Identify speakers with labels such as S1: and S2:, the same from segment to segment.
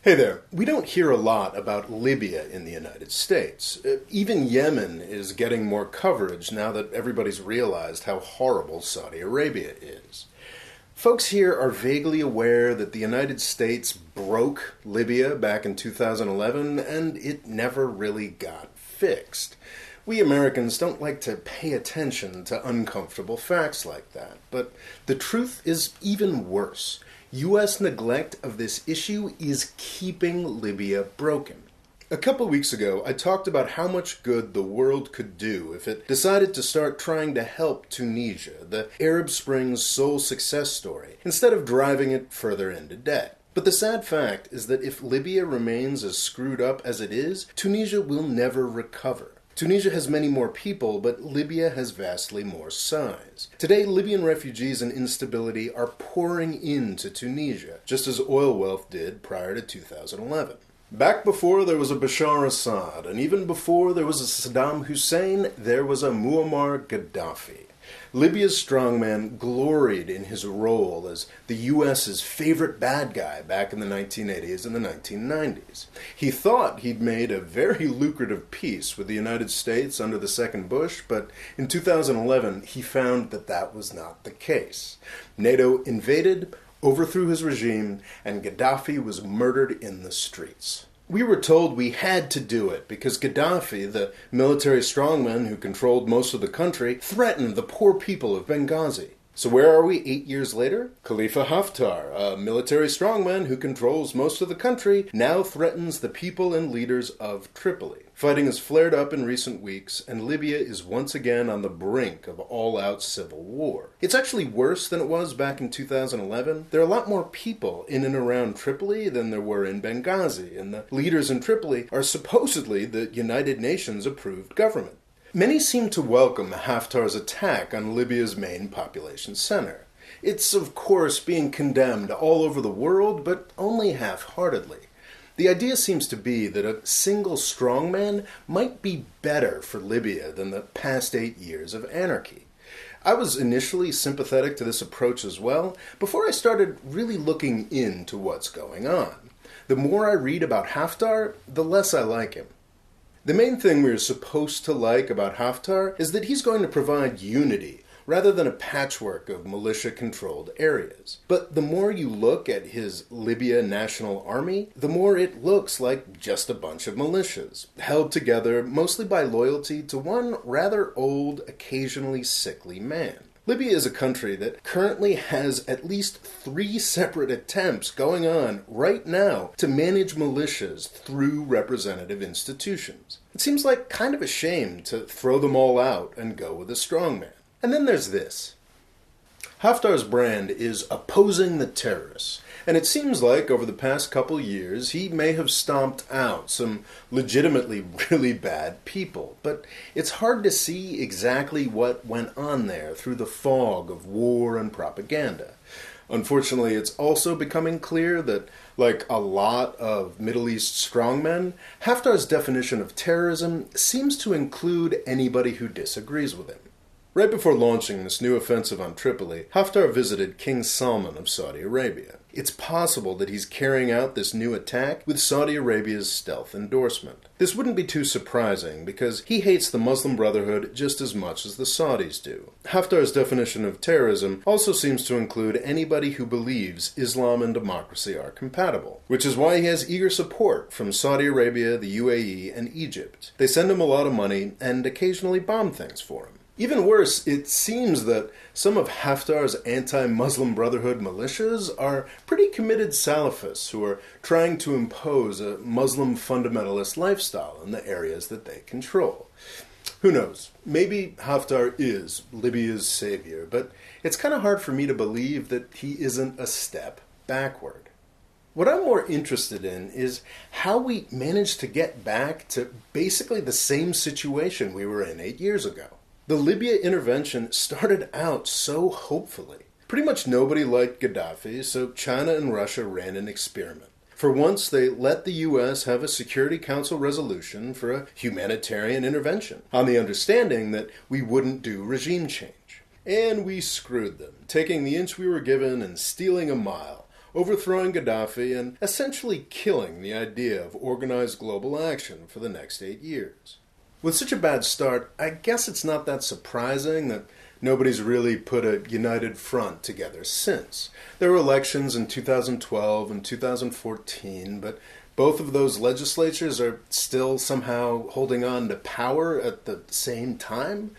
S1: Hey there. We don't hear a lot about Libya in the United States. Even Yemen is getting more coverage now that everybody's realized how horrible Saudi Arabia is. Folks here are vaguely aware that the United States broke Libya back in 2011, and it never really got fixed. We Americans don't like to pay attention to uncomfortable facts like that, but the truth is even worse. U.S. neglect of this issue is keeping Libya broken. A couple weeks ago, I talked about how much good the world could do if it decided to start trying to help Tunisia, the Arab Spring's sole success story, instead of driving it further into debt. But the sad fact is that if Libya remains as screwed up as it is, Tunisia will never recover. Tunisia has many more people, but Libya has vastly more size. Today, Libyan refugees and instability are pouring into Tunisia, just as oil wealth did prior to 2011. Back before there was a Bashar Assad, and even before there was a Saddam Hussein, there was a Muammar Gaddafi. Libya's strongman gloried in his role as the U.S.'s favorite bad guy back in the 1980s and the 1990s. He thought he'd made a very lucrative peace with the United States under the second Bush, but in 2011 he found that that was not the case. NATO invaded, overthrew his regime, and Gaddafi was murdered in the streets. We were told we had to do it because Gaddafi, the military strongman who controlled most of the country, threatened the poor people of Benghazi. So where are we 8 years later? Khalifa Haftar, a military strongman who controls most of the country, now threatens the people and leaders of Tripoli. Fighting has flared up in recent weeks, and Libya is once again on the brink of all-out civil war. It's actually worse than it was back in 2011. There are a lot more people in and around Tripoli than there were in Benghazi, and the leaders in Tripoli are supposedly the United Nations-approved government. Many seem to welcome Haftar's attack on Libya's main population center. It's, of course, being condemned all over the world, but only half-heartedly. The idea seems to be that a single strongman might be better for Libya than the past 8 years of anarchy. I was initially sympathetic to this approach as well, before I started really looking into what's going on. The more I read about Haftar, the less I like him. The main thing we're supposed to like about Haftar is that he's going to provide unity, rather than a patchwork of militia-controlled areas. But the more you look at his Libya National Army, the more it looks like just a bunch of militias, held together mostly by loyalty to one rather old, occasionally sickly man. Libya is a country that currently has at least 3 separate attempts going on right now to manage militias through representative institutions. It seems like kind of a shame to throw them all out and go with a strongman. And then there's this. Haftar's brand is opposing the terrorists, and it seems like over the past couple years he may have stomped out some legitimately really bad people, but it's hard to see exactly what went on there through the fog of war and propaganda. Unfortunately, it's also becoming clear that, like a lot of Middle East strongmen, Haftar's definition of terrorism seems to include anybody who disagrees with him. Right before launching this new offensive on Tripoli, Haftar visited King Salman of Saudi Arabia. It's possible that he's carrying out this new attack with Saudi Arabia's stealth endorsement. This wouldn't be too surprising because he hates the Muslim Brotherhood just as much as the Saudis do. Haftar's definition of terrorism also seems to include anybody who believes Islam and democracy are compatible, which is why he has eager support from Saudi Arabia, the UAE, and Egypt. They send him a lot of money and occasionally bomb things for him. Even worse, it seems that some of Haftar's anti-Muslim Brotherhood militias are pretty committed Salafists who are trying to impose a Muslim fundamentalist lifestyle in the areas that they control. Who knows? Maybe Haftar is Libya's savior, but it's kind of hard for me to believe that he isn't a step backward. What I'm more interested in is how we managed to get back to basically the same situation we were in 8 years ago. The Libya intervention started out so hopefully. Pretty much nobody liked Gaddafi, so China and Russia ran an experiment. For once, they let the U.S. have a Security Council resolution for a humanitarian intervention, on the understanding that we wouldn't do regime change. And we screwed them, taking the inch we were given and stealing a mile, overthrowing Gaddafi and essentially killing the idea of organized global action for the next 8 years. With such a bad start, I guess it's not that surprising that nobody's really put a united front together since. There were elections in 2012 and 2014, but both of those legislatures are still somehow holding on to power at the same time.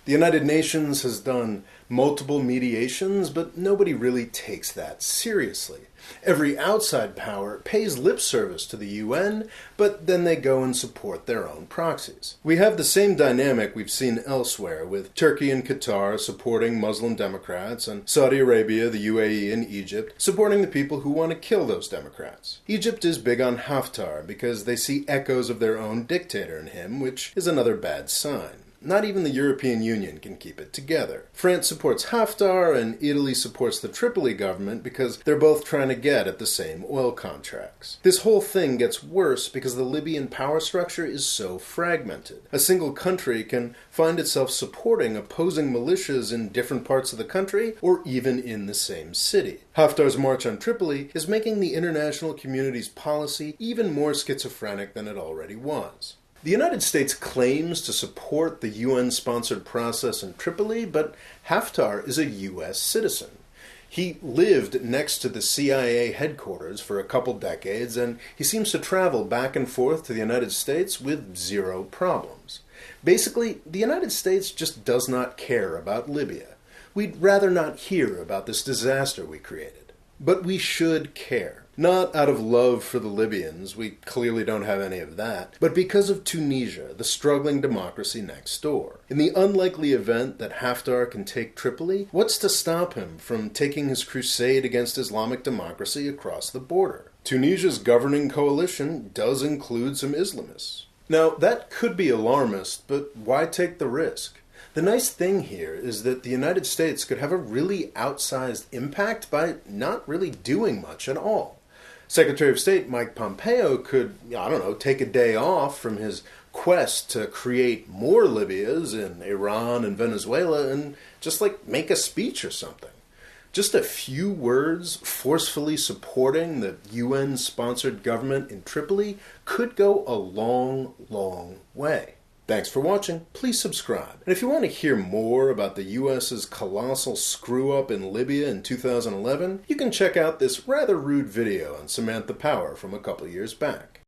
S1: The United Nations has done multiple mediations, but nobody really takes that seriously. Every outside power pays lip service to the UN, but then they go and support their own proxies. We have the same dynamic we've seen elsewhere, with Turkey and Qatar supporting Muslim Democrats, and Saudi Arabia, the UAE, and Egypt supporting the people who want to kill those Democrats. Egypt is big on Haftar because they see echoes of their own dictator in him, which is another bad sign. Not even the European Union can keep it together. France supports Haftar and Italy supports the Tripoli government because they're both trying to get at the same oil contracts. This whole thing gets worse because the Libyan power structure is so fragmented. A single country can find itself supporting opposing militias in different parts of the country or even in the same city. Haftar's march on Tripoli is making the international community's policy even more schizophrenic than it already was. The United States claims to support the UN-sponsored process in Tripoli, but Haftar is a U.S. citizen. He lived next to the CIA headquarters for a couple decades, and he seems to travel back and forth to the United States with zero problems. Basically, the United States just does not care about Libya. We'd rather not hear about this disaster we created. But we should care. Not out of love for the Libyans, we clearly don't have any of that, but because of Tunisia, the struggling democracy next door. In the unlikely event that Haftar can take Tripoli, what's to stop him from taking his crusade against Islamic democracy across the border? Tunisia's governing coalition does include some Islamists. Now, that could be alarmist, but why take the risk? The nice thing here is that the United States could have a really outsized impact by not really doing much at all. Secretary of State Mike Pompeo could, take a day off from his quest to create more Libyas in Iran and Venezuela and just make a speech or something. Just a few words forcefully supporting the UN-sponsored government in Tripoli could go a long, long way. Thanks for watching. Please subscribe. And if you want to hear more about the U.S.'s colossal screw-up in Libya in 2011, you can check out this rather rude video on Samantha Power from a couple years back.